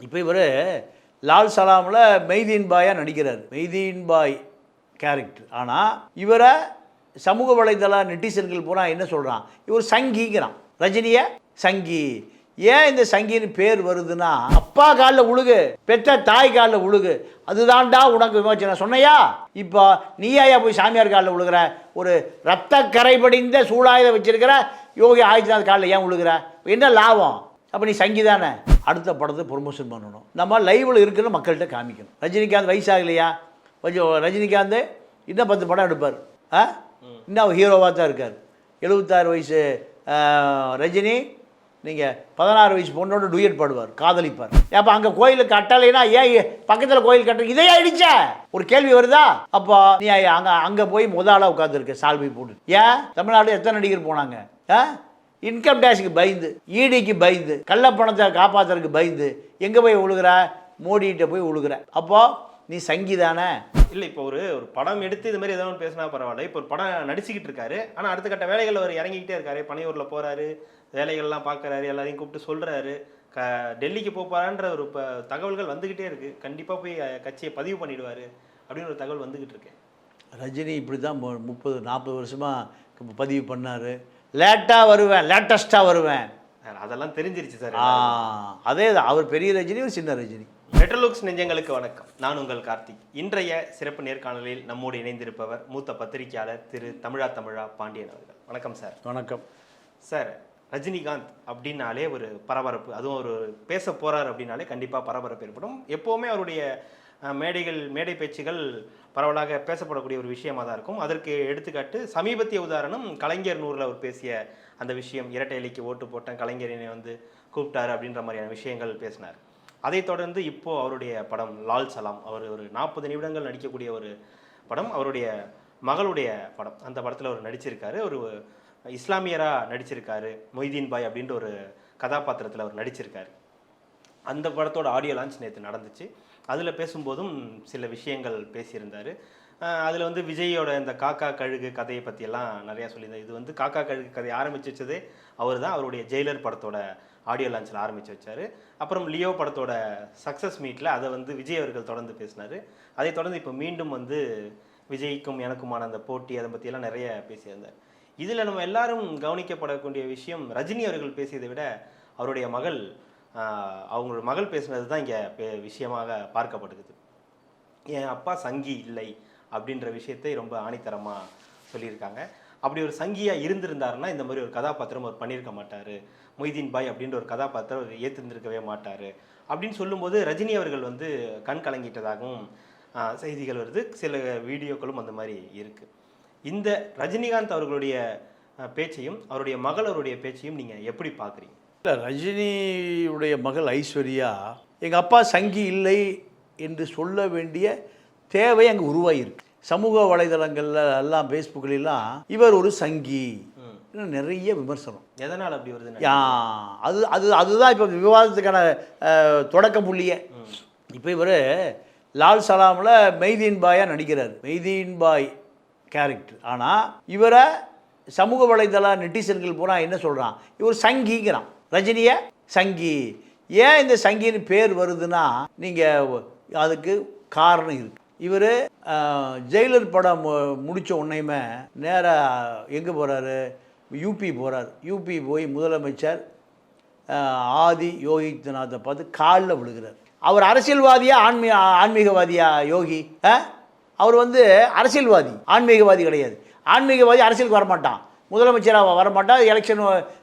இப்போ இவர் லால் சலாமில் மெய்தீன் பாயாக நடிக்கிறார், மெய்தீன் பாய் கேரக்டர். ஆனால் இவரை சமூக வலைதள நெட்டிசன்கள் பூரா என்ன சொல்கிறான், இவர் சங்கிங்கிறான், ரஜினியை சங்கி. ஏன் இந்த சங்கின்னு பேர் வருதுன்னா, அப்பா காலில் உழுகு, பெற்ற தாய் காலில் உழுகு, அதுதான்டா உனக்கு விமோச்சனம் சொன்னையா? இப்போ நீயா போய் சாமியார் காலில் உழுகிற? ஒரு ரத்த கரை படிந்த சூழாயுதம் வச்சிருக்கிற யோகி ஆதித்யநாத் காலில் ஏன் உழுகிற? என்ன லாபம்? அப்போ நீ சங்கி தானே. அடுத்த படத்தை ப்ரொமோஷன் பண்ணணும், நம்ம லைவில் இருக்குன்னு மக்கள்கிட்ட காமிக்கணும். ரஜினிகாந்த் வயசாகலையா? கொஞ்சம் ரஜினிகாந்த் இன்னும் 10 படம் எடுப்பார், இன்னும் அவர் ஹீரோவாக தான் இருக்கார். 76 வயசு ரஜினி நீங்கள் 16 வயசு பொண்ணோட டூயட் பாடுவார், காதலிப்பார். அப்போ அங்கே கோயிலுக்கு கட்டலைன்னா ஏன் பக்கத்தில் கோயில் கட்ட இதே ஆயிடுச்ச ஒரு கேள்வி வருதா? அப்போ நீ அங்கே போய் முதலாக உட்காந்துருக்க சால்வை போட்டு. ஏன் தமிழ்நாடு எத்தனை நடிகர் போனாங்க? இன்கம் டேக்ஸுக்கு பயந்து, ஈடிக்கு பயந்து, கள்ளப்பணத்தை காப்பாற்றுறதுக்கு பயந்து எங்கே போய் விழுகிற? மோடிகிட்ட போய் விழுகிற. அப்போது நீ சங்கி தானே. இல்லை, இப்போ ஒரு படம் எடுத்து இது மாதிரி ஏதாவது பேசினா பரவாயில்ல. இப்போ ஒரு படம் நடிச்சுக்கிட்டு இருக்காரு, ஆனால் அடுத்த கட்ட வேலைகள் அவர் இறங்கிக்கிட்டே இருக்காரு. பனையூரில் போகிறாரு, வேலைகள்லாம் பார்க்குறாரு, எல்லாரையும் கூப்பிட்டு சொல்கிறாரு. டெல்லிக்கு போகிறான்ற ஒரு தகவல்கள் வந்துக்கிட்டே இருக்குது. கண்டிப்பாக போய் கட்சியை பதிவு பண்ணிடுவார் அப்படின்னு ஒரு தகவல் வந்துக்கிட்டு இருக்கு. ரஜினி இப்படி தான் 30-40 வருஷமாக பதிவு பண்ணார். லேட்டாக வருவேன், லேட்டஸ்ட்டாக வருவேன், அதெல்லாம் தெரிஞ்சிருச்சு சார். அதே தான், அவர் பெரிய ரஜினி, ஒரு சின்ன ரஜினி. மெட்ரோலுக்ஸ் நெஞ்சங்களுக்கு வணக்கம். நான் உங்கள் கார்த்திக். இன்றைய சிறப்பு நேர்காணலில் நம்மோடு இணைந்திருப்பவர் மூத்த பத்திரிகையாளர் திரு தமிழா பாண்டியன் அவர்கள். வணக்கம் சார். வணக்கம் சார். ரஜினிகாந்த் அப்படின்னாலே ஒரு பரபரப்பு, அதுவும் ஒரு பேச போகிறார் அப்படின்னாலே கண்டிப்பாக பரபரப்பு ஏற்படும். எப்போவுமே அவருடைய மேடை பேச்சுகள் பரவலாக பேசப்படக்கூடிய ஒரு விஷயமாக தான் இருக்கும். அதற்கு எடுத்துக்காட்டு சமீபத்திய உதாரணம் கலைஞர் 100ல் அவர் பேசிய அந்த விஷயம், இரட்டை இலைக்கு ஓட்டு போட்டேன், கலைஞரினை கூப்பிட்டாரு அப்படின்ற மாதிரியான விஷயங்கள் பேசினார். அதைத் தொடர்ந்து இப்போது அவருடைய படம் லால் சலாம், அவர் ஒரு 40 நிமிடங்கள் நடிக்கக்கூடிய ஒரு படம், அவருடைய மகளுடைய படம். அந்த படத்தில் அவர் நடிச்சிருக்காரு, ஒரு இஸ்லாமியராக நடிச்சிருக்காரு, மொய்தீன் பாய் அப்படின்ற ஒரு கதாபாத்திரத்தில் அவர் நடிச்சிருக்காரு. அந்த படத்தோட ஆடியோ லான்ச் நேற்று நடந்துச்சு. அதில் பேசும்போதும் சில விஷயங்கள் பேசியிருந்தார். அதில் விஜயோட இந்த காக்கா கழுகு கதையை பற்றியெல்லாம் நிறையா சொல்லியிருந்தார். இது காக்கா கழுகு கதையை ஆரம்பித்து வச்சதே அவர் தான். அவருடைய ஜெயிலர் படத்தோட ஆடியோ லான்ச்சில் ஆரம்பித்து வச்சார். அப்புறம் லியோ படத்தோட சக்ஸஸ் மீட்டில் அதை விஜய் அவர்கள் தொடர்ந்து பேசினார். அதை தொடர்ந்து இப்போ மீண்டும் விஜய்க்கும் எனக்குமான அந்த போட்டி, அதை பற்றியெல்லாம் நிறைய பேசியிருந்தார். இதில் நம்ம எல்லாரும் கவனிக்கப்படக்கூடிய விஷயம், ரஜினி அவர்கள் பேசியதை விட அவருடைய மகள், அவங்களோட மகள் பேசுனது தான் இங்கே விஷயமாக பார்க்கப்படுகிறது. என் அப்பா சங்கி இல்லை அப்படின்ற விஷயத்தை ரொம்ப ஆணித்தரமாக சொல்லியிருக்காங்க. அப்படி ஒரு சங்கியாக இருந்திருந்தாருன்னா இந்த மாதிரி ஒரு கதாபாத்திரம் அவர் பண்ணியிருக்க மாட்டார், மொய்தீன் பாய் அப்படின்ற ஒரு கதாபாத்திரம் அவர் ஏற்றிருந்திருக்கவே மாட்டார் அப்படின்னு சொல்லும்போது ரஜினி அவர்கள் கண் கலங்கிட்டதாகவும் செய்திகள் வருது. சில வீடியோக்களும் அந்த மாதிரி இருக்குது. இந்த ரஜினிகாந்த் அவர்களுடைய பேச்சையும் அவருடைய மகளுடைய பேச்சையும் நீங்கள் எப்படி பார்க்குறீங்க? இல்லை, ரஜினியுடைய மகள் ஐஸ்வர்யா எங்கள் அப்பா சங்கி இல்லை என்று சொல்ல வேண்டிய தேவை அங்கே உருவாகிருக்கு. சமூக வலைதளங்களில் எல்லாம், ஃபேஸ்புக்கிலெல்லாம் இவர் ஒரு சங்கி நிறைய விமர்சனம். எதனால் அப்படி வருது? அதுதான் இப்போ விவாதத்துக்கான தொடக்க புள்ளியே. இப்போ இவர் லால் சலாமில் மெய்தீன் பாயாக நடிக்கிறார், மெய்தீன் பாய் கேரக்டர். ஆனால் இவரை சமூக வலைதள நெட்டிசன்கள் பூரா என்ன சொல்கிறான், இவர் சங்கிங்கிறான், ரஜினியை சங்கி. ஏன் இந்த சங்கின்னு பேர் வருதுன்னா, நீங்கள் அதுக்கு காரணம் இருக்குது. இவர் ஜெயிலர் படம் முடித்த உடனேயுமே நேராக எங்கே போகிறாரு, யூபி போகிறார். யூபி போய் முதலமைச்சர் ஆதி யோகிநாத்தை பார்த்து காலில் விழுகிறார். அவர் அரசியல்வாதியா ஆன்மீகவாதியா யோகி? அவர் அரசியல்வாதி, ஆன்மீகவாதி கிடையாது. ஆன்மீகவாதி அரசியலுக்கு வரமாட்டான், முதலமைச்சராக வரமாட்டான். எலெக்ஷன்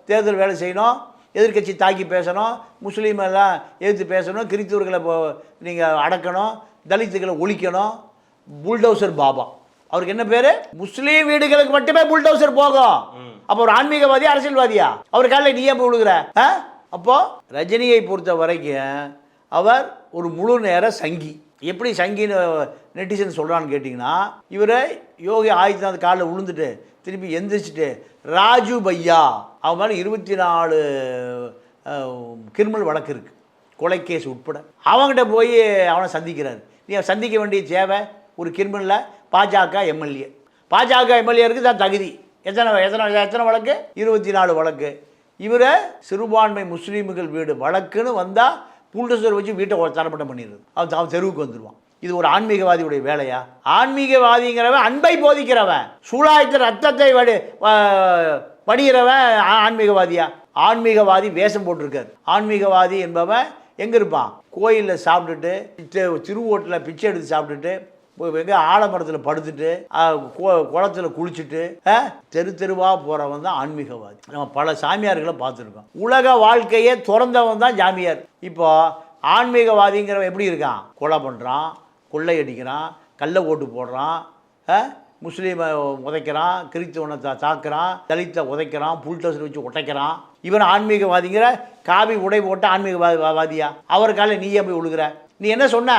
தேர்தல் வேலை செய்யணும், எதிர்கட்சி தாக்கி பேசணும், முஸ்லீம் எல்லாம் எதிர்த்து பேசணும், கிறிஸ்துவர்களை நீங்கள் அடக்கணும், தலித்துகளை ஒழிக்கணும். புல்டோசர் பாபா அவருக்கு என்ன பேர்? முஸ்லீம் வீடுகளுக்கு மட்டுமே புல்டோசர் போகும். அப்போ ஒரு ஆன்மீகவாதியா அரசியல்வாதியா? அவர் காலையில் நீ ஏன் விழுகிற? அப்போ ரஜினியை பொறுத்த வரைக்கும் அவர் ஒரு முழு நேர சங்கி. எப்படி சங்கின்னு நெட்டிசன் சொல்கிறான்னு கேட்டிங்கன்னா, இவரை யோகி ஆதித்யநாத் காலில் விழுந்துட்டு திருப்பி எந்திரிச்சிட்டு ராஜு பையா அவன் மேலே 24 கிரிமினல் வழக்கு இருக்குது, கொலை கேஸ் உட்பட. அவங்ககிட்ட போய் அவனை சந்திக்கிறார். நீ சந்திக்க வேண்டிய தேவை ஒரு கிரிமினலில் பாஜக எம்எல்ஏருக்கு தான் தகுதி. எத்தனை வழக்கு? 24 வழக்கு. இவரை சிறுபான்மை முஸ்லீம்கள் வீடு வழக்குன்னு வந்தால் புல்டோசர் வச்சு வீட்டை தரப்பட்டம் பண்ணிடுறது. அவன் தெருவுக்கு வந்துடுவான். இது ஒரு ஆன்மீகவாதியுடைய வேலையா? ஆன்மீகவாதிங்கிறவன் அன்பை போதிக்கிறவன், சூழாயத்தில் ரத்தத்தை வடிகிறவன் ஆன்மீகவாதியா? ஆன்மீகவாதி வேஷம் போட்டிருக்காரு. ஆன்மீகவாதி என்பவன் எங்கே இருப்பான்? கோயிலில் சாப்பிட்டுட்டு, திருவோட்டில் பிச்சை எடுத்து சாப்பிட்டுட்டு, எங்கே ஆலமரத்தில் படுத்துட்டு, குளத்தில் குளிச்சுட்டு தெருவாக போகிறவன் தான் ஆன்மீகவாதி. நம்ம பல சாமியார்களை பார்த்துருக்கோம். உலக வாழ்க்கையே திறந்தவன் தான் சாமியார். இப்போ ஆன்மீகவாதிங்கிறவன் எப்படி இருக்கான்? கொலை பண்ணுறான், கொள்ளையடிக்கிறான், கள்ள ஓட்டு போடுறான், முஸ்லீமை உதைக்கிறான், கிறிஸ்தவனை தாக்குறான், தலித்தை உதைக்கிறான், புல்டோசர் வச்சு உடைக்கிறான். இவன் ஆன்மீகவாதிங்கிற? காவி உடை போட்ட ஆன்மீகவாதியா? அவர் காலில் நீயே போய் உழுகுற? நீ என்ன சொன்ன?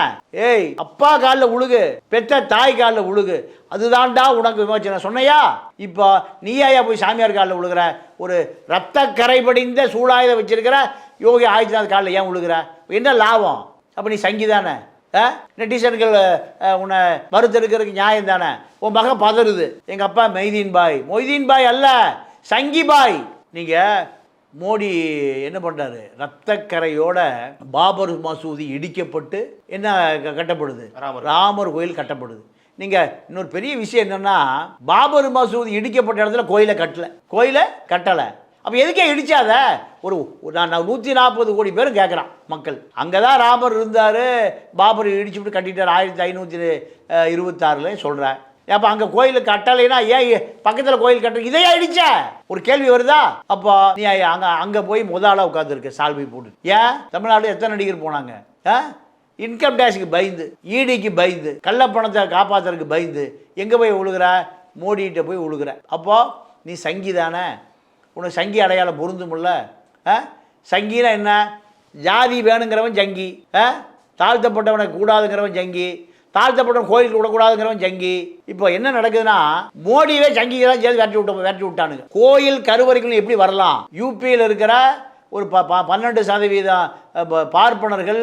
ஏய், அப்பா காலில் உழுகு, பெற்ற தாய் காலில் உழுகு, அதுதான்டா உனக்கு விமோச்சனம் சொன்னையா? இப்போ நீயா போய் சாமியார் காலில் உழுகிற? ஒரு ரத்த கரைபடிந்த சூழாயுத வச்சிருக்கிற யோகி ஆதித்யநாத் காலில் ஏன் உழுகிற? என்ன லாபம்? அப்போ நீ சங்கிதானே? நெட்டிசன்கள் உன்னை மறுத்தெடுக்கிறதுக்கு நியாயம் தானே? உன் மகன் பதறுது, எங்கள் அப்பா மொய்தீன் பாய் அல்ல, சங்கி பாய். நீங்கள் மோடி என்ன பண்ணுறாரு? ரத்தக்கரையோட பாபர் மசூதி இடிக்கப்பட்டு என்ன கட்டப்படுது? ராமர் கோயில் கட்டப்படுது. நீங்கள் இன்னொரு பெரிய விஷயம் என்னென்னா, பாபர் மசூதி இடிக்கப்பட்ட இடத்துல கோயிலை கட்டலை. அப்போ எதுக்கே இடிச்சாத? நான் 140 கோடி பேரும் கேட்குறான் மக்கள். அங்கே தான் ராமர் இருந்தார், பாபர் இடிச்சுட்டு கட்டிட்டார் 1526 சொல்கிறேன். அப்போ அங்கே கோயில் கட்டலைன்னா ஏன் பக்கத்தில் கோயில் கட்ட இதையா இடிச்ச? ஒரு கேள்வி வருதா? அப்போ நீ அங்கே போய் முதலாக உட்காந்துருக்க சால்வை போட்டு. ஏன் தமிழ்நாடு எத்தனை நடிகர் போனாங்க? இன்கம் டேக்ஸுக்கு பயந்து, ஈடிக்கு பயந்து, கள்ளப்பணத்தை காப்பாற்றுறதுக்கு பயந்து எங்கே போய் விழுகிற? மோடிகிட்ட போய் விழுகிற. அப்போது நீ சங்கி தானே? உனக்கு சங்கி அடையாளம் பொருந்துமில்ல? சங்கினா என்ன? ஜாதி வேணுங்கிறவன் சங்கி, தாழ்த்தப்பட்டவனை கூடாதுங்கிறவன் சங்கி, தாழ்த்தப்பட்டவன் கோயிலுக்கு விடக்கூடாதுங்கிறவன் சங்கி. இப்போ என்ன நடக்குதுன்னா, மோடியே சங்கிதான் சேர்த்து விரட்டி விட்டானுங்க. கோயில் கருவறைக்குள்ள எப்படி வரலாம்? யூபியில் இருக்கிற ஒரு 12% பார்ப்பனர்கள்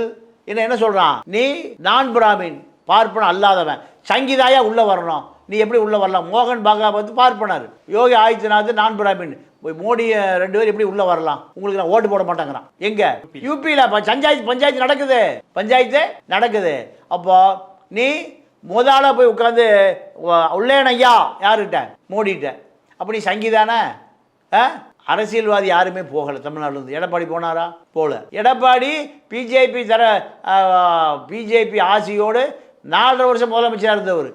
என்ன சொல்கிறான்? நீ நான் பிராமின், பார்ப்பன அல்லாதவன், சங்கிதாயா உள்ளே வரணும். நீ எப்படி உள்ளே வரலாம்? மோகன் பாகவத் பார்ப்பனர், யோகி ஆதித்யநாத் நான் பிராமின், மோடி 2 பேர் எப்படி உள்ளே வரலாம்? உங்களுக்கு நான் ஓட்டு போட மாட்டேங்கிறான். எங்கே? யூபியில் பஞ்சாயத்து நடக்குது. அப்போ நீ முதலாக போய் உட்காந்து உள்ளேன் ஐயா யாருக்கிட்ட? மோடிகிட்ட. அப்போ நீ சங்கிதானே? அரசியல்வாதி யாருமே போகலை தமிழ்நாட்டிலேருந்து. எடப்பாடி போனாரா? போகல. எடப்பாடி பிஜேபி ஆசியோடு 4.5 வருஷம் முதலமைச்சராக இருந்தவர்.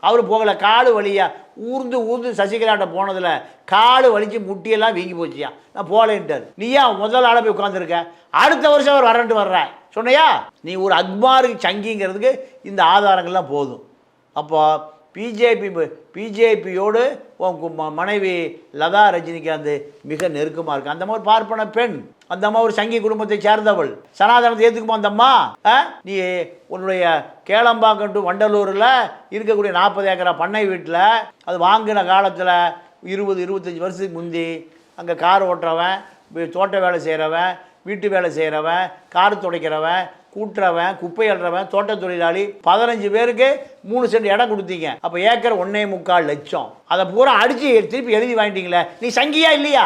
அவர் போகலை. காடு வலியா ஊர்ந்து சசிகலாட்ட போனதில் காடு வலிச்சு முட்டியெல்லாம் வீங்கி போச்சியா. நான் போகலேன்ட்டார். நீயா முதல் ஆளை போய் உட்காந்துருக்க? அடுத்த வருஷம் அவர் வரேன் சொன்னையா? நீ ஒரு அக்மாருக்கு சங்கிங்கிறதுக்கு இந்த ஆதாரங்கள்லாம் போதும். அப்போ பிஜேபியோடு மனைவி லதா ரஜினிகாந்த் மிக நெருக்கமாக இருக்கு. அந்த மாதிரி பார்ப்பன பெண், அந்த அம்மா ஒரு சங்கி குடும்பத்தை சேர்ந்தவள். சனாதனத்தை ஏற்றுக்குமா அந்த அம்மா? நீ உன்னுடைய கேளம்பாக்கம் டு வண்டலூரில் இருக்கக்கூடிய 40 ஏக்கரா பண்ணை வீட்டில் அது வாங்கின காலத்தில் 20-25 வருஷத்துக்கு முந்தி அங்கே கார் ஓட்டுறவன், தோட்ட வேலை செய்கிறவன், வீட்டு வேலை செய்கிறவன், கார் துடைக்கிறவன், கூட்டுறவன், குப்பை அள்ளுறவன், தோட்ட தொழிலாளி 15 பேருக்கு 3 சென்ட் இடம் கொடுத்தீங்க. அப்போ ஏக்கர் 1.25 லட்சம். அதை பூரா அடித்து திருப்பி எழுதி வாங்கிட்டீங்களே, நீ சங்கியா இல்லையா?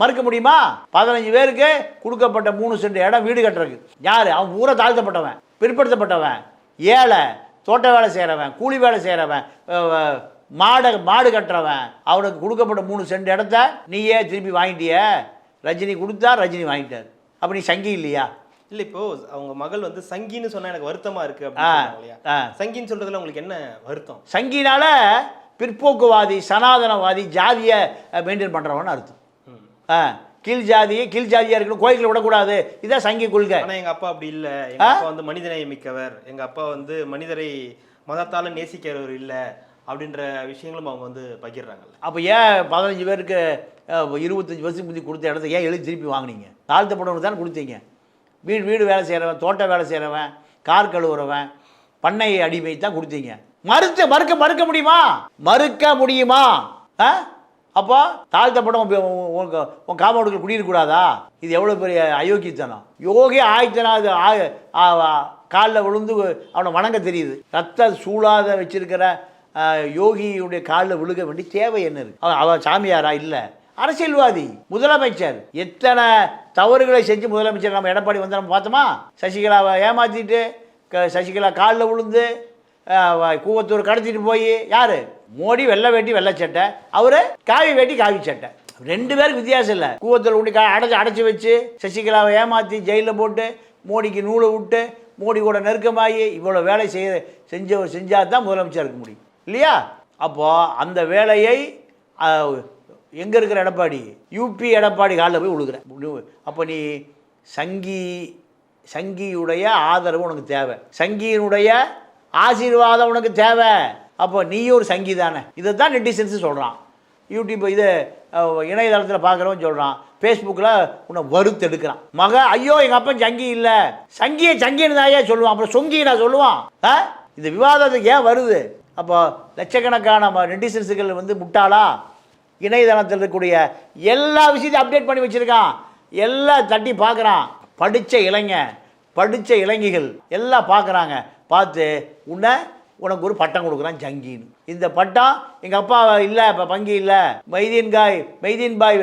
மறுக்க முடியுமா? 15 பேருக்கு கொடுக்கப்பட்ட 3 சென்ட் இடம் வீடு கட்டுறதுக்கு யார்? அவன் பூரா தாழ்த்தப்பட்டவன், பிற்படுத்தப்பட்டவன், ஏழை, தோட்ட வேலை செய்கிறவன், கூலி வேலை செய்கிறவன், மாடு கட்டுறவன், அவனுக்கு கொடுக்கப்பட்ட 3 சென்ட் இடத்த நீயே திருப்பி வாங்கிட்டிய. ரஜினி கொடுத்தா, ரஜினி வாங்கிட்டார். அப்போ நீ சங்கி இல்லையா? இல்லை, இப்போ அவங்க மகள் சங்கின்னு சொன்னா எனக்கு வருத்தமா இருக்கு அப்படின்னு. சங்கின்னு சொல்றதுல உங்களுக்கு என்ன வருத்தம்? சங்கினால பிற்போக்குவாதி, சனாதனவாதி, ஜாதியை மெயின்டைன் பண்றவன்னு அர்த்தம். கீழ் ஜாதியா இருக்கணும், கோயில்களை விடக்கூடாது, இதான் சங்கி கொள்கை. ஆனா எங்க அப்பா அப்படி இல்லை. எங்க அப்பா மனிதநேயம் மிக்கவர், எங்க அப்பா மனிதரை மதத்தால நேசிக்கிறவர் இல்லை அப்படின்ற விஷயங்களும் அவங்க பகிர்றாங்கல்ல. அப்போ ஏன் 15 பேருக்கு 25 வருஷத்துக்கு முந்தி கொடுத்த இடத்த ஏன் எழுதி திருப்பி வாங்கினீங்க? தாழ்த்தப்பட்டவனுக்கு தானே கொடுத்தீங்க. வீடு வேலை செய்கிறவன், தோட்ட வேலை செய்கிறவன், கார் கழுவுறவன், பண்ணை அடிமை தான் கொடுத்தீங்க. மறுக்க முடியுமா? அப்போ தாழ்த்தப்பட்டவன் உன் காம்பவுண்டுக்கு குடியிருக்கூடாதா? இது எவ்வளோ பெரிய அயோக்கியத்தனம். யோகி ஆதித்யநாத் காலில் விழுந்து அவனை வணங்க தெரியுது. ரத்த சூழாத வச்சிருக்கிற யோகியுடைய காலில் விழுக வேண்டிய தேவை என்ன இருக்குது? அவன் சாமியாரா? இல்லை. அரசியல்வாதி, முதலமைச்சர். எத்தனை தவறுகளை செஞ்சு முதலமைச்சர் நம்ம எடப்பாடி வந்து நம்ம பார்த்தோமா? சசிகலாவை ஏமாற்றிட்டு சசிகலா காலில் விழுந்து கூவத்தூர் கடத்திட்டு போய் யார்? மோடி வெள்ளை வேட்டி வெள்ளை சட்டை, அவர் காவி வேட்டி காவி சட்டை. 2 பேருக்கு வித்தியாசம் இல்லை. கூவத்தூர் உண்டி அடைச்சி வச்சு சசிகலாவை ஏமாற்றி ஜெயிலில் போட்டு மோடிக்கு நூலை விட்டு மோடி கூட நெருக்கமாகி இவ்வளோ வேலை செஞ்சால் தான் முதலமைச்சர் இருக்க முடியும் இல்லையா? அப்போது அந்த வேலையை எங்கே இருக்கிற எடப்பாடி, யூபி எடப்பாடி காலில் போய் விழுகிற. அப்போ நீ சங்கியுடைய ஆதரவு உனக்கு தேவை, சங்கியினுடைய ஆசீர்வாதம் உனக்கு தேவை. அப்போ நீயும் ஒரு சங்கி தானே. இதை தான் நெட்டிசன்ஸு சொல்கிறான். யூடியூப் இது இணையதளத்தில் பார்க்குறவன் சொல்கிறான், ஃபேஸ்புக்கில் உன்னை வறுத்தெடுக்கிறான். ஐயோ எங்கள் அப்பன் சங்கி இல்லை, சங்கின்னு தான் ஏன் சொல்லுவான், அப்புறம் சொங்கி நான் சொல்லுவான். இந்த விவாதத்துக்கு ஏன் வருது? அப்போ லட்சக்கணக்கான நெட்டிசன்ஸுகள் வந்து முட்டாளா? இணையதளத்தில் இருக்கக்கூடிய எல்லா விஷயத்தையும் அப்டேட் பண்ணி வச்சுருக்கான், எல்லாம் தட்டி பார்க்குறான். படித்த இளைஞர்கள் எல்லாம் பார்க்குறாங்க. பார்த்து உனக்கு ஒரு பட்டம் கொடுக்குறான் ஜங்கின்னு. இந்த பட்டம் எங்கள் அப்பா இல்லை, இப்போ பங்கி இல்லை. மெய்தீன் பாய்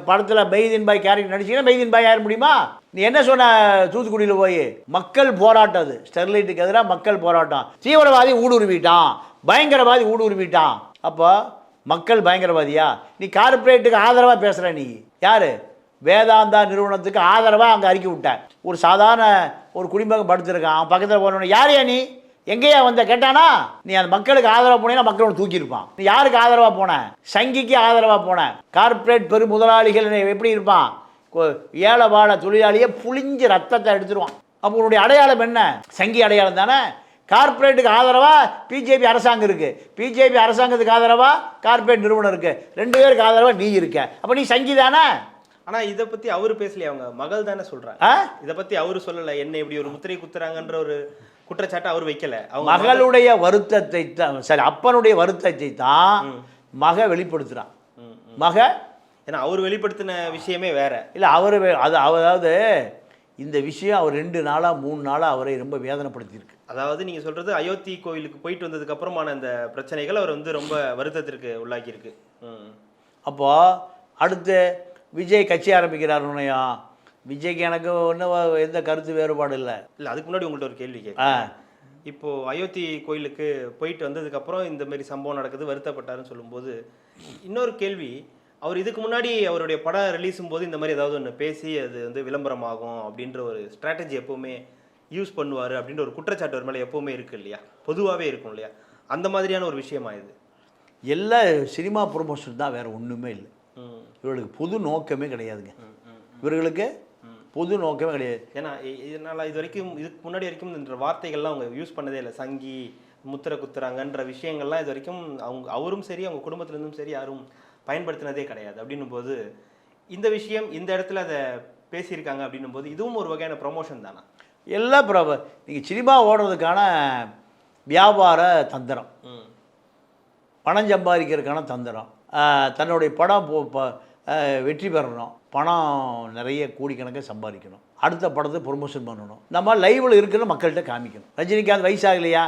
படத்தில் மெய்தீன் பாய் கேரக்டர் நடிச்சிங்கன்னா மெய்தீன் பாய் ஆயிட முடியுமா? நீ என்ன சொன்ன? தூத்துக்குடியில் போய் மக்கள் போராட்டம், அது ஸ்டெர்லைட்டுக்கு எதிராக மக்கள் போராட்டம். தீவிரவாதி ஊடுருவிட்டான், பயங்கரவாதி ஊடுருவிட்டான். அப்போ மக்கள் பயங்கரவாதியா? நீ கார்பரேட்டுக்கு ஆதரவாக பேசுகிற. நீ யார்? வேதாந்தா நிறுவனத்துக்கு ஆதரவாக அங்கே அறிக்கை விட்ட. ஒரு சாதாரண ஒரு குடிமகன் படுத்திருக்கான், அவன் பக்கத்தில் போனோன்னு யாரையா நீ எங்கேயா வந்த கேட்டானா? நீ அந்த மக்களுக்கு ஆதரவாக போனீங்கன்னா மக்களோட தூக்கியிருப்பான். நீ யாருக்கு ஆதரவாக போன? சங்கிக்கு ஆதரவாக போன. கார்பரேட் பெரு முதலாளிகள் எப்படி இருப்பான்? ஏழை வாழ தொழிலாளியை புளிஞ்சு ரத்தத்தை எடுத்துருவான். அப்போ உன்னுடைய அடையாளம் என்ன? சங்கி அடையாளம் தானே. கார்பரேட்டுக்கு ஆதரவாக பிஜேபி அரசாங்கம் இருக்குது, பிஜேபி அரசாங்கத்துக்கு ஆதரவாக கார்பரேட் நிறுவனம் இருக்குது, 2 பேருக்கு ஆதரவாக நீ இருக்க. அப்போ நீ சங்கி தானே. ஆனால் இதை பற்றி அவர் பேசலையே, அவங்க மகள் தானே சொல்கிறாங்க. இதை பற்றி அவர் சொல்லலை. என்ன இப்படி ஒரு முத்திரை குத்துறாங்கன்ற ஒரு குற்றச்சாட்டை அவர் வைக்கல. அவங்க மகளுடைய வருத்தத்தை தான், சரி அப்பனுடைய வருத்தத்தை தான் வெளிப்படுத்துகிறான். ஏன்னா அவர் வெளிப்படுத்தின விஷயமே வேற இல்லை. அதாவது இந்த விஷயம் அவர் 2 நாளாக 3 நாளாக அவரை ரொம்ப வேதனைப்படுத்தியிருக்கு. அதாவது நீங்கள் சொல்கிறது அயோத்தி கோயிலுக்கு போயிட்டு வந்ததுக்கு அப்புறமான அந்த பிரச்சனைகள் அவர் வந்து ரொம்ப வருத்தத்திற்கு உள்ளாக்கியிருக்கு. அப்போது அடுத்து விஜய் கட்சி ஆரம்பிக்கிறாருன்னையா? விஜய்க்கு எனக்கு ஒன்றும் எந்த கருத்து வேறுபாடு இல்லை. அதுக்கு முன்னாடி உங்கள்கிட்ட ஒரு கேள்வி கேட்குறேன். இப்போது அயோத்தி கோயிலுக்கு போயிட்டு வந்ததுக்கப்புறம் இந்த மாதிரி சம்பவம் நடக்குது, வருத்தப்பட்டாருன்னு சொல்லும்போது இன்னொரு கேள்வி, அவர் இதுக்கு முன்னாடி அவருடைய படம் ரிலீஸும் போது இந்த மாதிரி ஏதாவது ஒன்று பேசி அது வந்து விளம்பரமாகும் அப்படின்ற ஒரு ஸ்ட்ராட்டஜி எப்போவுமே யூஸ் பண்ணுவார் அப்படின்ற ஒரு குற்றச்சாட்டு ஒரு மேலே எப்போவுமே இருக்குது இல்லையா? பொதுவாகவே இருக்கும் இல்லையா? அந்த மாதிரியான ஒரு விஷயமா இது? எல்லா சினிமா ப்ரொமோஷன் தான், வேறு ஒன்றுமே இல்லை. இவர்களுக்கு பொது நோக்கமே கிடையாதுங்க. இவர்களுக்கு பொது நோக்கமே கிடையாது. ஏன்னா இதனால் இது வரைக்கும் இதுக்கு முன்னாடி வரைக்கும் இந்த வார்த்தைகள்லாம் அவங்க யூஸ் பண்ணதே இல்லை. சங்கி, முத்திரை குத்துறாங்கன்ற விஷயங்கள்லாம் இது வரைக்கும் அவரும் சரி அவங்க குடும்பத்துலேருந்தும் சரி யாரும் பயன்படுத்தினதே கிடையாது. அப்படின்னும் போது இந்த விஷயம் இந்த இடத்துல அதை பேசியிருக்காங்க அப்படின்னும் போது இதுவும் ஒரு வகையான ப்ரமோஷன் தானே? எல்லாம் நீங்கள் சினிமா ஓடுறதுக்கான வியாபார தந்திரம், பணம் சம்பாதிக்கிறதுக்கான தந்திரம். தன்னுடைய படம் வெற்றி பெறணும், பணம் நிறைய கோடிக்கணக்காக சம்பாதிக்கணும், அடுத்த படத்தை ப்ரொமோஷன் பண்ணணும், நம்ம லைவில் இருக்கிற மக்கள்கிட்ட காமிக்கணும். ரஜினிகாந்த் வயசாகலையா?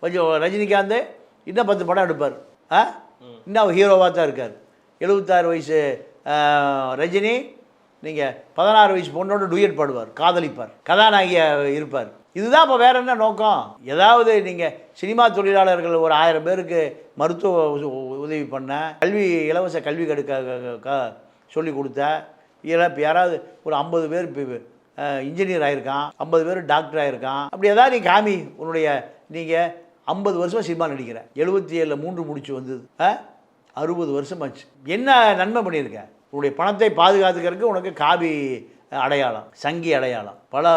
கொஞ்சம் ரஜினிகாந்த் இன்னும் 10 படம் எடுப்பார், இன்னும் அவர் ஹீரோவாக தான் இருக்கார். 76 வயசு ரஜினி நீங்கள் 16 வயசு பொண்ணோட டூயட் பாடுவார், காதலிப்பார், கதாநாயகியாக இருப்பார். இதுதான் இப்போ வேறு என்ன நோக்கம்? ஏதாவது நீங்கள் சினிமா தொழிலாளர்கள் ஒரு 1000 பேருக்கு மருத்துவ உதவி பண்ண, இலவச கல்வி சொல்லி கொடுத்த, இல்லை இப்போ யாராவது ஒரு 50 பேர் இன்ஜினியர் ஆகிருக்கான், 50 பேர் டாக்டர் ஆகிருக்கான், அப்படி ஏதாவது நீ காமி. நீங்கள் 50 வருஷமாக சினிமா நடிக்கிற, 77 3 முடிச்சு வந்தது, 60 வருஷமாச்சு. என்ன நன்மை பண்ணியிருக்க? உன்னுடைய பணத்தை பாதுகாத்துக்கிறதுக்கு உனக்கு காவி அடையாளம், சங்கி அடையாளம், பல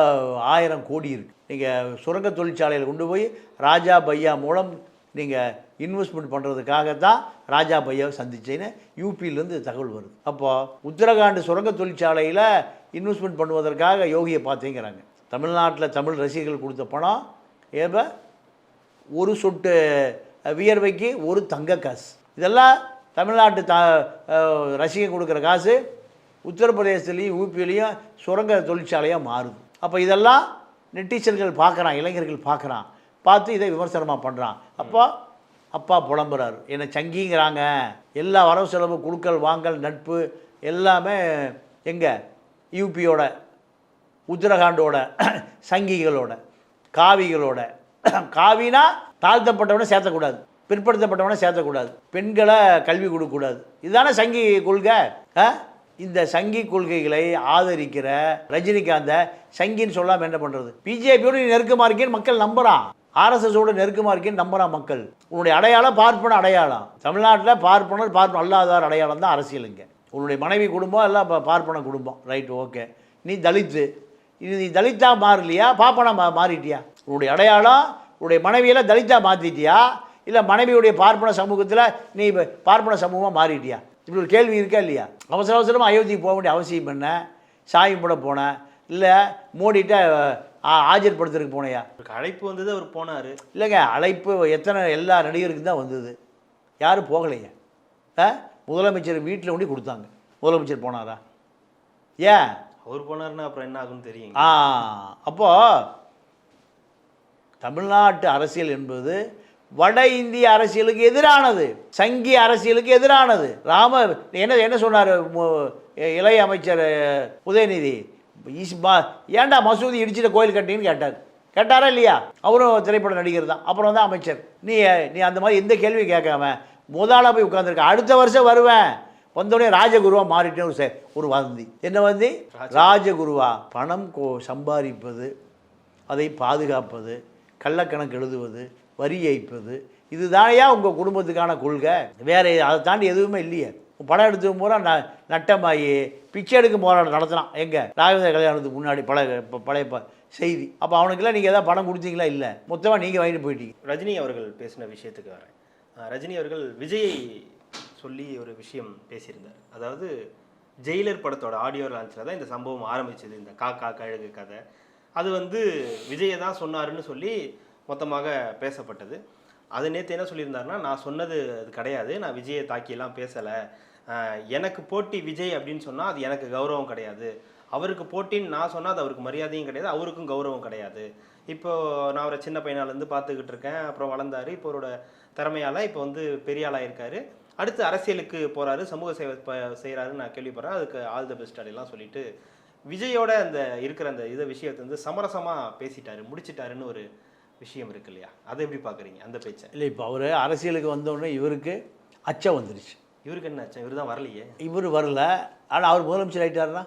1000 கோடி இருக்குது. நீங்கள் சுரங்க தொழிற்சாலையில் கொண்டு போய் ராஜா பையா மூலம் நீங்கள் இன்வெஸ்ட்மெண்ட் பண்ணுறதுக்காகத்தான் ராஜா பையாவை சந்திச்சேன்னு யூபியிலேருந்து தகவல் வருது. அப்போது உத்தரகாண்ட் சுரங்க தொழிற்சாலையில் இன்வெஸ்ட்மெண்ட் பண்ணுவதற்காக யோகியை பார்த்தேங்கிறாங்க. தமிழ்நாட்டில் தமிழ் ரசிகர்கள் கொடுத்த பணம் ஏப்போ ஒரு சொட்டு வியர்வைக்கு ஒரு தங்க காசு. இதெல்லாம் தமிழ்நாட்டு ரசிகன் கொடுக்குற காசு உத்தரப்பிரதேசத்துலேயும் யூபியிலையும் சுரங்க தொழிற்சாலையாக மாறுது. அப்போ இதெல்லாம் நெட்டிசன்கள் பார்க்குறான், இளைஞர்கள் பார்க்குறான், பார்த்து இதை விமர்சனமாக பண்ணுறான். அப்போ அப்பா புலம்புறாரு, என்னை சங்கிங்கிறாங்க, எல்லா வரவு செலவு குழுக்கள் வாங்கல் நட்பு எல்லாமே எங்கே யூபியோட உத்தரகாண்டோட சங்கிகளோட காவிகளோட. காவினா தாழ்த்தப்பட்டவனை சேர்த்தக்கூடாது, பிற்படுத்தப்பட்டவனை சேர்த்தக்கூடாது, பெண்களை கல்வி கொடுக்கக்கூடாது. இதுதானே சங்கி கொள்கை. இந்த சங்கி கொள்கைகளை ஆதரிக்கிற ரஜினிகாந்தை சங்கின்னு சொல்லாமல் என்ன பண்ணுறது? பிஜேபியோட நெருக்கமாக இருக்கேன்னு மக்கள் நம்புகிறான், ஆர்எஸ்எஸோட நெருக்கமாக இருக்கேன்னு நம்புகிறான் மக்கள். உன்னுடைய அடையாளம் பார்ப்பன அடையாளம். தமிழ்நாட்டில் பார்ப்பன அல்லாதார் அடையாளம் தான் அரசியலுங்க. உன்னுடைய மனைவி குடும்பம் எல்லாம் பார்ப்பன குடும்பம், ரைட், ஓகே. நீ தலித்து, நீ தலித்தா மாறலையா, பாப்பனா மாறிட்டியா? உன்னுடைய அடையாளம் உன்னுடைய மனைவியெல்லாம் தலித்தா மாற்றிட்டியா, இல்லை மனைவியுடைய பார்ப்பன சமூகத்தில் நீ பார்ப்பன சமூகமாக மாறிட்டியா? இப்படி ஒரு கேள்வி இருக்கா இல்லையா? அவசர அவசரமாக அயோத்திக்கு போக வேண்டிய அவசியம் என்ன? சாமி போட போனேன், இல்லை மோடிட்ட ஆஜர்படுத்துறதுக்கு போனையா? அழைப்பு வந்தது, அவர் போனார். இல்லைங்க, அழைப்பு எத்தனை எல்லா நடிகருக்கும் தான் வந்தது, யாரும் போகலைங்க. முதலமைச்சர் வீட்டில் கொண்டு கொடுத்தாங்க, முதலமைச்சர் போனாரா? ஏன் அவர் போனார்னா அப்புறம் என்ன ஆகும்னு தெரியும். அப்போது தமிழ்நாட்டு அரசியல் என்பது வட இந்திய அரசியலுக்கு எதிரானது, சங்கி அரசியலுக்கு எதிரானது. என்ன சொன்னார் இளைய அமைச்சர் உதயநிதி? ஏன்டா மசூதி இடிச்சிட்ட கோயில் கட்டிங்கன்னு கேட்டாரா இல்லையா? அவரும் திரைப்பட நடிகர் தான், அப்புறம் தான் அமைச்சர். நீ அந்த மாதிரி எந்த கேள்வி கேட்காம முதலாக போய் உட்காந்துருக்க. அடுத்த வருஷம் வருவேன், வந்தோடனே ராஜகுருவாக மாறிட்டேன்னு ஒரு வதந்தி. என்ன வந்தி? ராஜகுருவா. பணம் சம்பாதிப்பது, அதை பாதுகாப்பது, கள்ளக்கணக்கு எழுதுவது, வரி ஏய்ப்பது, இதுதானையா உங்கள் குடும்பத்துக்கான கொள்கை? வேறு அதை தாண்டி எதுவுமே இல்லையே. படம் எடுத்து போகிற நட்டமாயி பிச்சை எடுக்கும் போராட்டம் நடத்தினான் எங்கே? ராகவேந்திர கல்யாணத்துக்கு முன்னாடி பழைய செய்தி. அப்போ அவனுக்கெல்லாம் நீங்கள் எதாவது பணம் கொடுத்தீங்களா? இல்லை, மொத்தமாக நீங்கள் வாங்கிட்டு போயிட்டீங்க. ரஜினி அவர்கள் பேசின விஷயத்துக்கு வரேன். ரஜினி அவர்கள் விஜயை சொல்லி ஒரு விஷயம் பேசியிருந்தார். அதாவது ஜெயிலர் படத்தோட ஆடியோ லான்ச்சில் தான் இந்த சம்பவம் ஆரம்பிச்சது, இந்த காக்கா கழுகு கதை. அது விஜயை தான் சொன்னாருன்னு சொல்லி மொத்தமாக பேசப்பட்டது. அது நேற்று என்ன சொல்லியிருந்தாருன்னா, நான் சொன்னது அது கிடையாது, நான் விஜயை தாக்கியெல்லாம் பேசலை, எனக்கு போட்டி விஜய் அப்படின்னு சொன்னால் அது எனக்கு கௌரவம் கிடையாது, அவருக்கு போட்டின்னு நான் சொன்னால் அது அவருக்கு மரியாதையும் கிடையாது, அவருக்கும் கௌரவம் கிடையாது. இப்போது நான் அவரை சின்ன பையனாலேருந்து பார்த்துக்கிட்டு இருக்கேன், அப்புறம் வளர்ந்தார், இப்போ அவரோட திறமையால் இப்போ பெரிய ஆளாக இருக்கார், அடுத்து அரசியலுக்கு போகிறாரு, சமூக சேவை செய்கிறாருன்னு நான் கேள்விப்படுறேன், அதுக்கு ஆல் த பெஸ்ட் அப்படிலாம் சொல்லிட்டு விஜயோட அந்த இருக்கிற அந்த விஷயத்தை சமரசமாக பேசிட்டாரு, முடிச்சிட்டாருன்னு ஒரு விஷயம் இருக்கு இல்லையா? அதை எப்படி பார்க்குறீங்க அந்த பேச்சை? இல்லை, இப்போ அவர் அரசியலுக்கு வந்தோடனே இவருக்கு அச்சம் வந்துருச்சு. இவருக்கு என்ன அச்சம்? இவர் தான் வரலையே. இவர் வரல, ஆனால் அவர் முதலமைச்சர் ஆகிட்டாருன்னா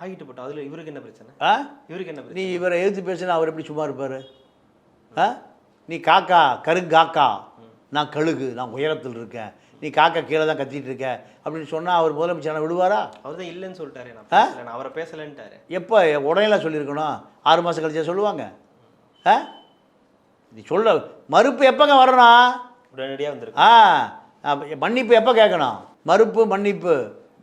ஆகிட்டு போட்டோம். அதில் இவருக்கு என்ன பிரச்சனை? இவருக்கு என்ன பிரச்சனை? நீ இவரை எழுத்து பேசுனா அவர் எப்படி சும்மா இருப்பார்? நீ காக்கா கருங்காக்கா, நான் கழுகு, நான் உயரத்தில் இருக்கேன், நீ காக்கா கீழே தான் கத்திட்டு இருக்க அப்படின்னு சொன்னால் அவர் முதலமைச்சர் விடுவாரா? அவர் தான் இல்லைன்னு சொல்லிட்டாரு, நான் அவரை பேசலைன்ட்டாரு. எப்போ உடனேலாம் சொல்லியிருக்கணும்? 6 மாதம் கழிச்சா சொல்லுவாங்க? நீ சொல்ல மறுப்பு எப்போங்க வரணும்? உடனடியாக வந்துருக்கு. மன்னிப்பு எப்போ கேட்கணும்? மறுப்பு மன்னிப்பு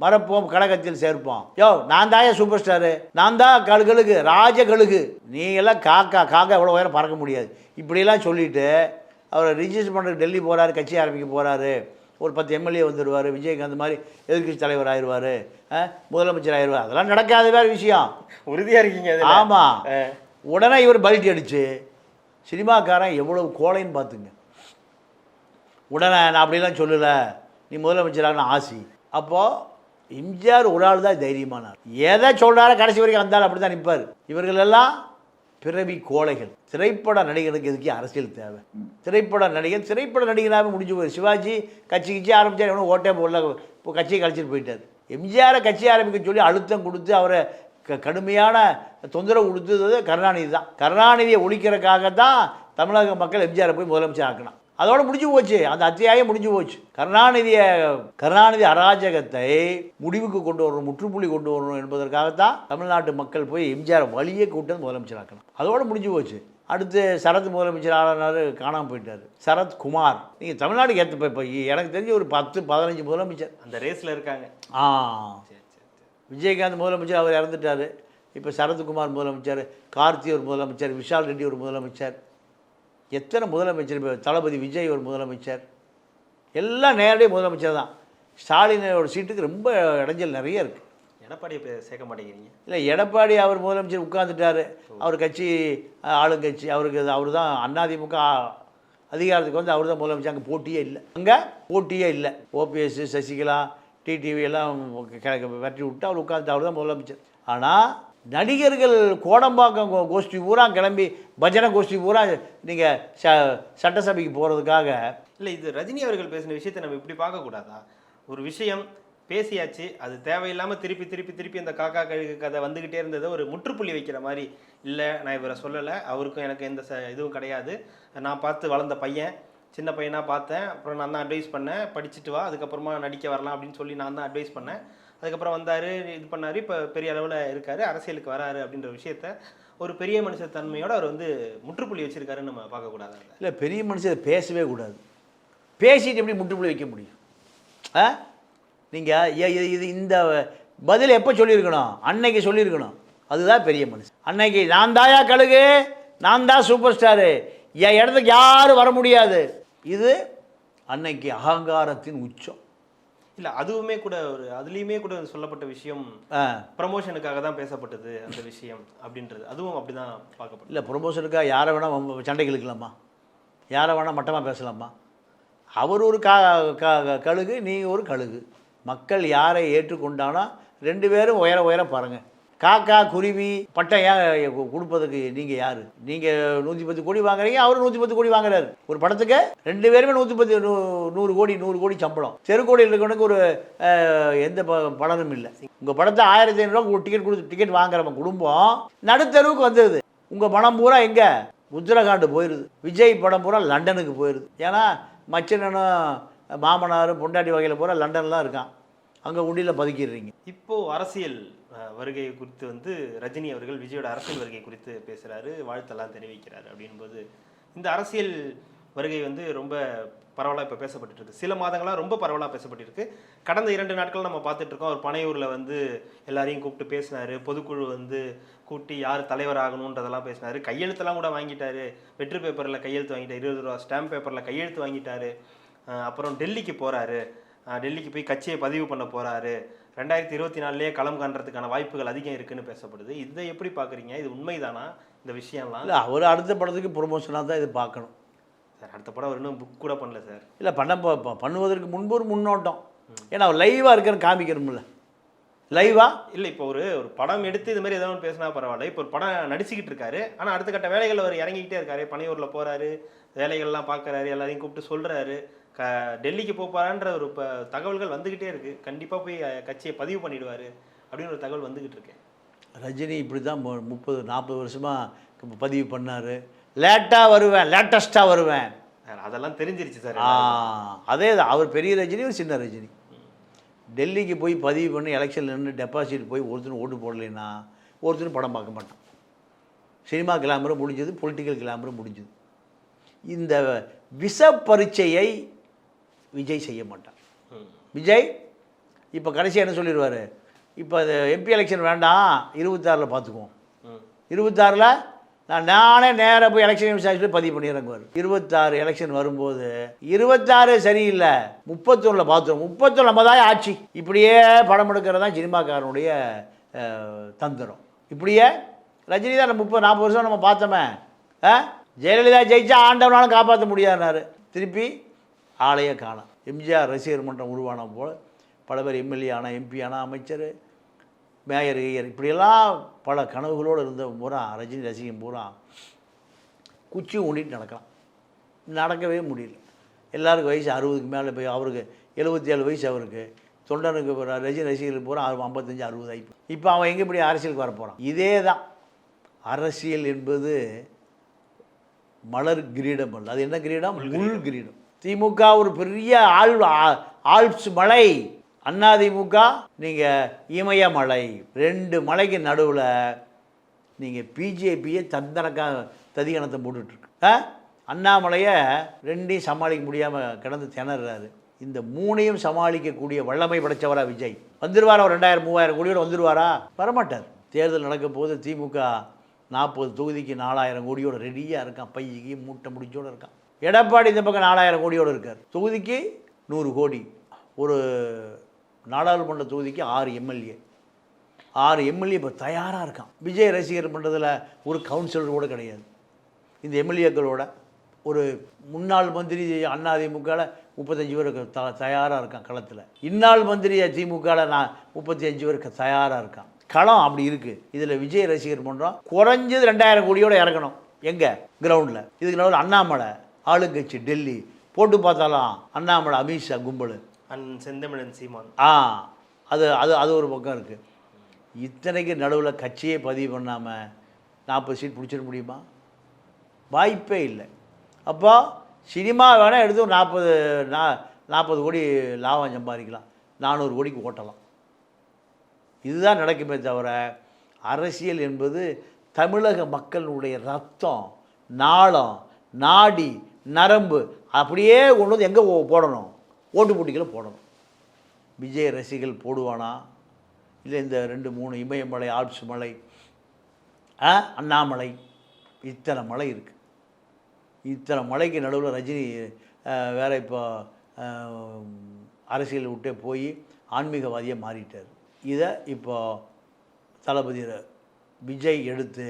மறப்போம், கடகத்தில் சேர்ப்போம். யோ, நான் தாயா சூப்பர் ஸ்டாரு, நான் தான் கழுகு ராஜ கழுகு, நீ எல்லாம் காக்கா காக்கா எவ்வளோ உயரம் பறக்க முடியாது இப்படியெல்லாம் சொல்லிவிட்டு அவர் ரிஜிஸ்டர் பண்ணுறதுக்கு டெல்லி போகிறாரு, கட்சி ஆரம்பிக்க போகிறாரு, ஒரு 10 எம்எல்ஏ வந்துடுவார், விஜயகாந்த் மாதிரி எதிர்கட்சி தலைவர் ஆயிடுவார், முதலமைச்சர் ஆயிடுவார். அதெல்லாம் நடக்காத வேறு விஷயம். உறுதியாக இருக்கீங்க? ஆமாம். உடனே இவர் பல்ட்டி அடிச்சு, சினிமாக்காரன் எவ்வளவு கோலைன்னு பார்த்துங்க. உடனே நான் அப்படிலாம் சொல்லலை, நீ முதலமைச்சராக ஆசி. அப்போது எம்ஜிஆர் ஒரு ஆள் தான் தைரியமானார். எதை சொல்கிறாரோ கடைசி வரைக்கும் வந்தாலும் அப்படி தான் நிற்பார். இவர்களெல்லாம் பிறவி கோழைகள். திரைப்பட நடிகனுக்கு எதுக்கே அரசியல் தேவை? திரைப்பட நடிகனாகவே முடிஞ்சு போய் சிவாஜி கட்சி ஆரம்பித்தார், எவனும் ஓட்டே போடல, இப்போ கட்சியை கழிச்சிட்டு போயிட்டார். எம்ஜிஆரை கட்சி ஆரம்பிக்க சொல்லி அழுத்தம் கொடுத்து அவரை கடுமையான தொந்தரவு கொடுத்தது கருணாநிதி தான். கருணாநிதியை ஒழிக்கிறதுக்காக தான் தமிழக மக்கள் எம்ஜிஆரை போய் முதலமைச்சர் ஆக்கணும். அதோட முடிஞ்சு போச்சு, அந்த அத்தியாயம் முடிஞ்சு போச்சு. கருணாநிதி அராஜகத்தை முடிவுக்கு கொண்டு வரணும், முற்றுப்புள்ளி கொண்டு வரணும் என்பதற்காகத்தான் தமிழ்நாட்டு மக்கள் போய் எம்ஜிஆர் வழியே கூட்டம் முதலமைச்சர் ஆக்கணும். அதோடு முடிஞ்சு போச்சு. அடுத்து சரத் முதலமைச்சர் ஆனார், காணாமல் போயிட்டார். சரத்குமார். நீங்கள் தமிழ்நாட்டுக்கு ஏற்ற இப்போ எனக்கு தெரிஞ்சு ஒரு 10-15 முதலமைச்சர் அந்த ரேஸில் இருக்காங்க. விஜயகாந்த் முதலமைச்சர், அவர் இறந்துட்டார். இப்போ சரத்குமார் முதலமைச்சர், கார்த்தி ஒரு முதலமைச்சர், விஷால் ரெட்டி ஒரு முதலமைச்சர், எத்தனை முதலமைச்சர். இப்போ தளபதி விஜய் ஒரு முதலமைச்சர், எல்லாம் நேரடியாக முதலமைச்சர் தான். ஸ்டாலினோட சீட்டுக்கு ரொம்ப இடைஞ்சல் நிறைய இருக்குது. எடப்பாடியை சேர்க்க மாட்டேங்கிறீங்க? இல்லை, எடப்பாடி அவர் முதலமைச்சர் உட்கார்ந்துட்டார், அவர் கட்சி ஆளுங்கட்சி, அவர் தான் அதிமுக அதிகாரத்துக்கு அவர் தான் முதலமைச்சர். அங்கே போட்டியே இல்லை, ஓபிஎஸ், சசிகலா, டிடிவி எல்லாம் வெட்டி விட்டு அவர் உட்காந்து அவர் தான் முதலமைச்சர். ஆனால் நடிகர்கள் கோடம்பாக்கம் கோஷ்டி பூரா கிளம்பி பஜனை கோஷ்டி பூரா நீங்கள் சட்டசபைக்கு போகிறதுக்காக. இல்லை, இது ரஜினி அவர்கள் பேசின விஷயத்தை நம்ம இப்படி பார்க்கக்கூடாதா? ஒரு விஷயம் பேசியாச்சு, அது தேவையில்லாமல் திருப்பி திருப்பி திருப்பி அந்த காக்கா கழுகு கதை வந்துக்கிட்டே இருந்ததை ஒரு முற்றுப்புள்ளி வைக்கிற மாதிரி. இல்லை, நான் இவரை சொல்லலை, அவருக்கும் எனக்கு எந்த இதுவும் கிடையாது, நான் பார்த்து வளர்ந்த பையன், சின்ன பையனாக பார்த்தேன், அப்புறம் நான் தான் அட்வைஸ் பண்ணேன், படிச்சுட்டு வா, அதுக்கப்புறமா நடிக்க வரலாம் அப்படின்னு சொல்லி நான் தான் அட்வைஸ் பண்ணேன், அதுக்கப்புறம் வந்தார், இது பண்ணார், இப்போ பெரிய அளவில் இருக்கார், அரசியலுக்கு வராரு அப்படின்ற விஷயத்த ஒரு பெரிய மனுஷ தன்மையோடு அவர் வந்து முற்றுப்புள்ளி வச்சிருக்காருன்னு நம்ம பார்க்கக்கூடாது. இல்லை, பெரிய மனுஷன் பேசவே கூடாது. பேசிட்டு எப்படி முற்றுப்புள்ளி வைக்க முடியும்? நீங்கள் இது இந்த பதில் எப்போ சொல்லியிருக்கணும்? அன்னைக்கு சொல்லியிருக்கணும். அதுதான் பெரிய மனுஷன். அன்னைக்கு நான் தாயா கழுகு, நான் தான் சூப்பர் ஸ்டாரு, என் இடத்துக்கு யாரும் வர முடியாது. இது அன்னைக்கு அகங்காரத்தின் உச்சம். இல்லை, அதுவுமே கூட ஒரு அதுலேயுமே கூட சொல்லப்பட்ட விஷயம் ப்ரமோஷனுக்காக தான் பேசப்பட்டது அந்த விஷயம் அப்படின்றது, அதுவும் அப்படி தான் பார்க்கப்படும். இல்லை, ப்ரமோஷனுக்காக யாரை வேணால் சண்டைக்கு இழுக்கலாமா, யாரை வேணால் மட்டமாக பேசலாமா? அவர் ஒரு கழுகு, நீங்கள் ஒரு கழுகு. மக்கள் யாரை ஏற்றுக்கொண்டானோ 2 பேரும் உயர உயர பாருங்கள். காக்கா குருவி பட்டம் ஏன் கொடுப்பதுக்கு நீங்கள் யார்? நீங்கள் 110 கோடி வாங்குறீங்க, அவர் 110 கோடி வாங்குறாரு. ஒரு படத்துக்கு 2 பேருமே 110 100 கோடி சம்பளம். தெருக்கோடியில் இருக்கவனுக்கு ஒரு எந்த பலனும் இல்லை. உங்கள் படத்தை 1500 டிக்கெட் கொடுத்து டிக்கெட் வாங்குறவங்க குடும்பம் நடுத்தெருவுக்கு வந்துடுது. உங்கள் பணம் பூரா எங்கே? உத்தரகாண்ட் போயிடுது. விஜய் படம் பூரா லண்டனுக்கு போயிடுது. ஏன்னா மச்சனனும் மாமனாரும் பொண்டாட்டி வகையில் பூரா லண்டன்லாம் இருக்கான், அங்கே உண்டியில் பதுக்கிடுறீங்க. இப்போது அரசியல் வருகை குறித்து வந்து ரஜினி அவர்கள் விஜயோட அரசியல் வருகை குறித்து பேசுகிறாரு, வாழ்த்தெல்லாம் தெரிவிக்கிறாரு. அப்படின்போது இந்த அரசியல் வருகை வந்து ரொம்ப பரவலாக இப்போ பேசப்பட்டு இருக்கு. சில மாதங்களாக ரொம்ப பரவலாக பேசப்பட்டு இருக்கு. கடந்த 2 நாட்கள் நம்ம பார்த்துட்டு இருக்கோம். அவர் பனையூரில் வந்து எல்லாரையும் கூப்பிட்டு பேசினார், பொதுக்குழு வந்து கூட்டி யார் தலைவர் ஆகணுன்றதெல்லாம் பேசினார், கையெழுத்தெல்லாம் கூட வாங்கிட்டாரு. வெற்று பேப்பரில் கையெழுத்து வாங்கிட்டார், 20 ரூபா ஸ்டாம்ப் பேப்பரில் கையெழுத்து வாங்கிட்டாரு. அப்புறம் டெல்லிக்கு போகிறாரு, டெல்லிக்கு போய் கட்சியை பதிவு பண்ண போகிறாரு. 2024 களம் காண்றதுக்கான வாய்ப்புகள் அதிகம் இருக்குன்னு பேசப்படுது. இதை எப்படி பார்க்குறீங்க? இது உண்மைதானா இந்த விஷயம்லாம்? இல்லை, அவர் அடுத்த படத்துக்கு ப்ரொமோஷனாக தான் இது பார்க்கணும் சார். அடுத்த படம் அவர் இன்னும் புக் கூட பண்ணல சார். இல்லை, பண்ணுவதற்கு முன்பு ஒரு முன்னோட்டம். ஏன்னா அவர் லைவாக இருக்கிறன்னு காமிக்கணும்ல. லைவா இல்லை, இப்போ ஒரு படம் எடுத்து இது மாதிரி ஏதாவது பேசினா பரவாயில்ல. இப்போ ஒரு படம் நடிச்சுக்கிட்டு இருக்காரு, ஆனால் அடுத்த கட்ட வேலைகள் அவர் இறங்கிக்கிட்டே இருக்காரு. பனையூரில் போகிறாரு, வேலைகள்லாம் பார்க்குறாரு, எல்லாரையும் கூப்பிட்டு சொல்கிறாரு, டெல்லிக்கு போப்பாரான்ற ஒரு தகவல்கள் வந்துக்கிட்டே இருக்குது. கண்டிப்பாக போய் கட்சியை பதிவு பண்ணிடுவார் அப்படின்னு ஒரு தகவல் வந்துக்கிட்டு இருக்கு. ரஜினி இப்படி தான் 30-40 வருஷமாக பதிவு பண்ணார். லேட்டாக வருவேன், லேட்டஸ்ட்டாக வருவேன், அதெல்லாம் தெரிஞ்சிருச்சு சார். அதே தான். அவர் பெரிய ரஜினி, ஒரு சின்ன ரஜினி. டெல்லிக்கு போய் பதிவு பண்ணி எலெக்ஷனில் நின்று டெபாசிட் போய் ஒருத்தரும் ஓட்டு போடலைன்னா ஒருத்தரும் படம் பார்க்க மாட்டான். சினிமா கிளாமரும் முடிஞ்சது, பொலிட்டிக்கல் கிளாமரும் முடிஞ்சது. இந்த விஷ பரீட்சையை விஜய் செய்ய மாட்டான். விஜய் இப்போ கடைசியாக என்ன சொல்லிடுவார்? இப்போ அது எம்பி எலெக்ஷன் வேண்டாம், 26 பார்த்துக்குவோம். 26 நானே நேராக போய் எலெக்ஷன் விசாரிச்சு பதிவு பண்ணி இறங்குவார். 26 எலெக்ஷன் வரும்போது 26 சரியில்லை, 31 பார்த்துருவோம். 31 நம்ம தான் ஆட்சி. இப்படியே படம் எடுக்கிறது தான் சினிமாக்காரனுடைய தந்திரம். இப்படியே ரஜினி தான் 30-40 வருஷம் நம்ம பார்த்தோமே. ஜெயலலிதா ஜெயிச்சா ஆண்டவனாலும் காப்பாற்ற முடியாதுனாரு. திருப்பி ஆளையே காணோம். எம்ஜிஆர் ரசிகர் மன்றம் உருவான போல் பல பேர் எம்எல்ஏ ஆனால், எம்பி ஆனால், அமைச்சர், மேயர், இப்படியெல்லாம் பல கனவுகளோடு இருந்த பூரா ரஜினி ரசிகம் பூரா குச்சி ஊண்டிட்டு நடக்கலாம். நடக்கவே முடியல. எல்லாருக்கும் வயசு 60க்கு மேலே போய், அவருக்கு 77 வயசு, அவருக்கு தொண்டனுக்கு ரஜினி ரசிகர்களுக்கு பூரா 55-60 ஆகிப்போம். இப்போ அவன் எங்கே இப்படி அரசியலுக்கு வரப்போகிறான்? இதே தான் அரசியல் என்பது மலர் கிரீடம் அல்ல. அது என்ன கிரீடம்? முள் கிரீடம். திமுக ஒரு பெரிய ஆல்ப்ஸ் மலை, அதிமுக நீங்கள் இமயமலை. 2 மலைக்கு நடுவில் நீங்கள் பிஜேபியை ததிகணத்தை போட்டுட்ருக்கு. அண்ணாமலையை 2ஐயும் சமாளிக்க முடியாமல் கிடந்து திணறாரு. இந்த 3ஐயும் சமாளிக்கக்கூடிய வல்லமை படைத்தவரா விஜய்? வந்துடுவாரா? 2000-3000 கோடியோடு வந்துடுவாரா? வரமாட்டார். தேர்தல் நடக்க போது திமுக 40 தொகுதிக்கு 4000 கோடியோடு ரெடியாக இருக்கான். பையக்கு மூட்டை முடிச்சோடு இருக்கான். எடப்பாடி இந்த பக்கம் 4000 கோடியோடு இருக்கார். தொகுதிக்கு 100 கோடி. ஒரு நாடாளுமன்ற தொகுதிக்கு 6 எம்எல்ஏ. 6 எம்எல்ஏ இப்போ தயாராக இருக்கான். விஜய் ரசிகர் பண்ணுறதுல ஒரு கவுன்சிலர் கூட கிடையாது. இந்த எம்எல்ஏக்களோட ஒரு முன்னாள் மந்திரி அதிமுகவில் 35 பேருக்கு தயாராக இருக்கான் களத்தில். இன்னாள் மந்திரி திமுகவில் நான் 35 பேருக்கு தயாராக இருக்கான். களம் அப்படி இருக்குது. இதில் விஜய் ரசிகர் மன்றம் குறைஞ்சது 2000 கோடியோடு இறக்கணும். எங்கே? கிரவுண்டில். இதுக்கு நடுவில் அண்ணாமலை ஆளுங்கட்சி டெல்லி போட்டு பார்த்தாலாம் அண்ணாமலை அமித்ஷா கும்பல் செந்தமிழன் சீமான் அது அது அது ஒரு பக்கம் இருக்குது. இத்தனைக்கு நடுவில் கட்சியே பதிவு பண்ணாமல் 40 சீட் பிடிச்சிட முடியுமா? வாய்ப்பே இல்லை. அப்போ சினிமா வேணால் எடுத்து 40 கோடி லாபம் சம்பாதிக்கலாம், 400 கோடிக்கு ஓட்டலாம். இதுதான் நடக்குமே தவிர அரசியல் என்பது தமிழக மக்களுடைய ரத்தம், நாளம், நாடி, நரம்பு அப்படியே கொண்டு வந்து எங்கே போடணும்? ஓட்டு போட்டிகளை போடணும். விஜய் ரசிகர்கள் போடுவானா? இல்லை இந்த 2-3 இமயமலை, ஆல்ப்ஸ் மலை, அண்ணாமலை, இத்தனை மலை இருக்குது. இத்தனை மலைக்கு நடுவில் ரஜினி வேறு இப்போ அரசியல் விட்டே போய் ஆன்மீகவாதியாக மாறிட்டார். இதை இப்போ தளபதி விஜய் எடுத்து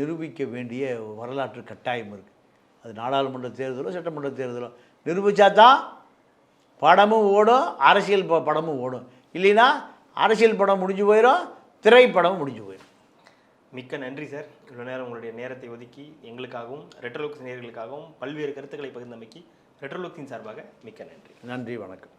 நிரூபிக்க வேண்டிய வரலாற்று கட்டாயம் இருக்குது. அது நாடாளுமன்ற தேர்தலோ சட்டமன்ற தேர்தலோ நிரூபித்தா தான் படமும் ஓடும், அரசியல் படமும் ஓடும். இல்லைன்னா அரசியல் படம் முடிஞ்சு போயிடும், திரைப்படமும் முடிஞ்சு போயிடும். மிக்க நன்றி சார். இவ்வளோ நேரம் உங்களுடைய நேரத்தை ஒதுக்கி எங்களுக்காகவும் ரெட்ரோலுக்ஸ் நேயர்களுக்காகவும் பல்வேறு கருத்துக்களை பகிர்ந்தமைக்கு ரெட்ரோலுக்ஸின் சார்பாக மிக்க நன்றி. நன்றி, வணக்கம்.